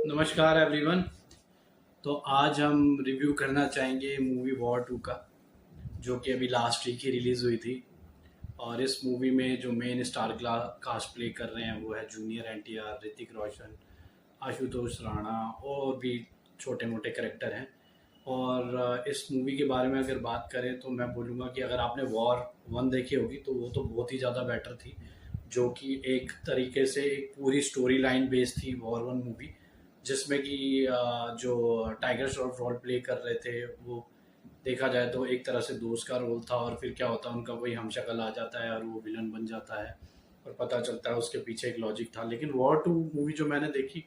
नमस्कार एवरीवन। तो आज हम रिव्यू करना चाहेंगे मूवी वॉर 2 का, जो कि अभी लास्ट वीक ही रिलीज़ हुई थी। और इस मूवी में जो मेन स्टार कास्ट प्ले कर रहे हैं वो है जूनियर एनटीआर, ऋतिक रोशन, आशुतोष राणा और भी छोटे मोटे कैरेक्टर हैं। और इस मूवी के बारे में अगर बात करें तो मैं बोलूँगा कि अगर आपने वॉर 1 देखी होगी तो वो तो बहुत ही ज़्यादा बेटर थी, जो कि एक तरीके से एक पूरी स्टोरी लाइन बेस्ड थी वॉर 1 मूवी, जिसमें कि जो टाइगर श्रॉफ रोल प्ले कर रहे थे वो देखा जाए तो एक तरह से दोस्त का रोल था। और फिर क्या होता है, उनका कोई हमशक्ल आ जाता है और वो विलन बन जाता है और पता चलता है उसके पीछे एक लॉजिक था। लेकिन वॉर 2 मूवी जो मैंने देखी,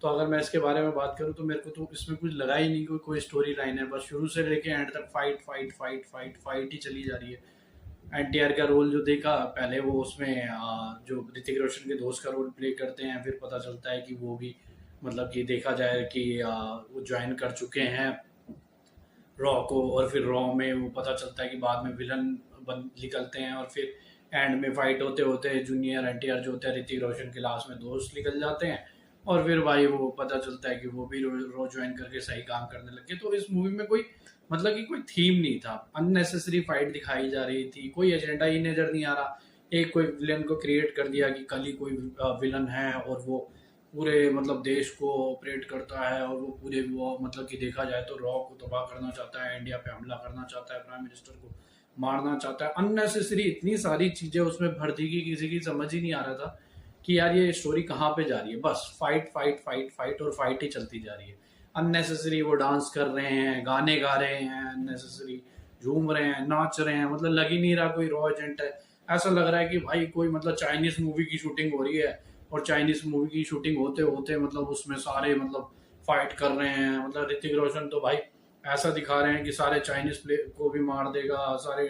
तो अगर मैं इसके बारे में बात करूँ तो मेरे को तो इसमें कुछ लगा ही नहीं कोई स्टोरी लाइन है। बस शुरू से लेके एंड तक fight fight fight fight fight ही चली जा रही है। एनटीआर का रोल जो देखा पहले, वो उसमें जो ऋतिक रोशन के दोस्त का रोल प्ले करते हैं, फिर पता चलता है कि वो भी मतलब कि देखा जाए कि वो ज्वाइन कर चुके हैं रॉ को। और फिर रॉ में वो पता चलता है कि बाद में विलन बन निकलते हैं। और फिर एंड में फाइट होते होते जूनियर एनटीआर जो होते हैं ऋतिक रोशन के लास्ट में दोस्त निकल जाते हैं। और फिर भाई वो पता चलता है कि वो भी रॉ ज्वाइन करके सही काम करने लगे। तो इस मूवी में कोई मतलब कि कोई थीम नहीं था, अननेसेसरी फाइट दिखाई जा रही थी, कोई एजेंडा ही नजर नहीं आ रहा। एक कोई विलन को क्रिएट कर दिया कि कल ही कोई विलन है और वो पूरे मतलब देश को ऑपरेट करता है, और वो पूरे वो मतलब कि देखा जाए तो रॉ को तबाह करना चाहता है, इंडिया पे हमला करना चाहता है, प्राइम मिनिस्टर को मारना चाहता है। अननेसेसरी इतनी सारी चीजें उसमें भर दी कि किसी की समझ ही नहीं आ रहा था कि यार ये स्टोरी कहाँ पे जा रही है। बस फाइट फाइट फाइट फाइट और फाइट ही चलती जा रही है। अननेसेसरी वो डांस कर रहे हैं, गाने गा रहे हैं, अननेसेसरी झूम रहे हैं, नाच रहे हैं, मतलब लग ही नहीं रहा कोई रॉ एजेंट है। ऐसा लग रहा है कि भाई कोई मतलब चाइनीज मूवी की शूटिंग हो रही है, और चाइनीज मूवी की शूटिंग होते होते मतलब उसमें सारे मतलब फाइट कर रहे हैं। मतलब ऋतिक रोशन तो भाई ऐसा दिखा रहे हैं कि सारे चाइनीज प्ले को भी मार देगा, सारे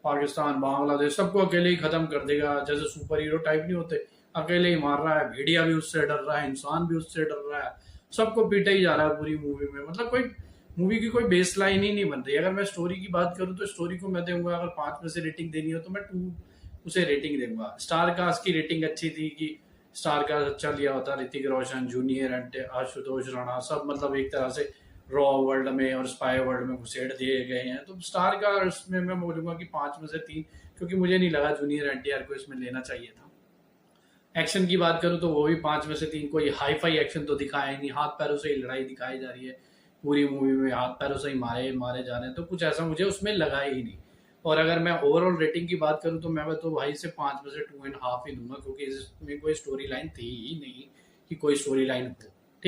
पाकिस्तान बांग्लादेश सबको अकेले ही खत्म कर देगा, जैसे सुपर हीरो टाइप नहीं होते, अकेले ही मार रहा है। भेड़िया भी उससे डर रहा है, इंसान भी उससे डर रहा है, सबको पीटा ही जा रहा है पूरी मूवी में। मतलब कोई मूवी की कोई बेस लाइन ही नहीं बन रही। अगर मैं स्टोरी की बात करूँ तो स्टोरी को मैं दूंगा, अगर 5 में से रेटिंग देनी हो तो मैं 2 उसे रेटिंग दूंगा। स्टार कास्ट की रेटिंग अच्छी थी कि स्टार का अच्छा लिया होता, ऋतिक रोशन, जूनियर एंड आशुतोष राणा सब मतलब एक तरह से रॉ वर्ल्ड में और स्पाई वर्ल्ड में घुसेड़ दिए गए हैं। तो स्टार का इसमें मैं बोलूंगा कि 5 में से 3, क्योंकि मुझे नहीं लगा जूनियर एनटीआर को इसमें लेना चाहिए था। एक्शन की बात करूं तो वो भी 5 में से 3, कोई हाई फाई एक्शन तो दिखाया ही नहीं, हाथ पैरों से ही लड़ाई दिखाई जा रही है पूरी मूवी में, हाथ पैरों से ही मारे मारे जा रहे हैं, तो कुछ ऐसा मुझे उसमें लगा ही नहीं। और अगर मैं ओवरऑल रेटिंग की बात करूं तो मैं तो भाई से 5 में से 2.5 ही दूंगा, क्योंकि इसमें कोई स्टोरी लाइन थी ही नहीं कि कोई स्टोरी लाइन हो।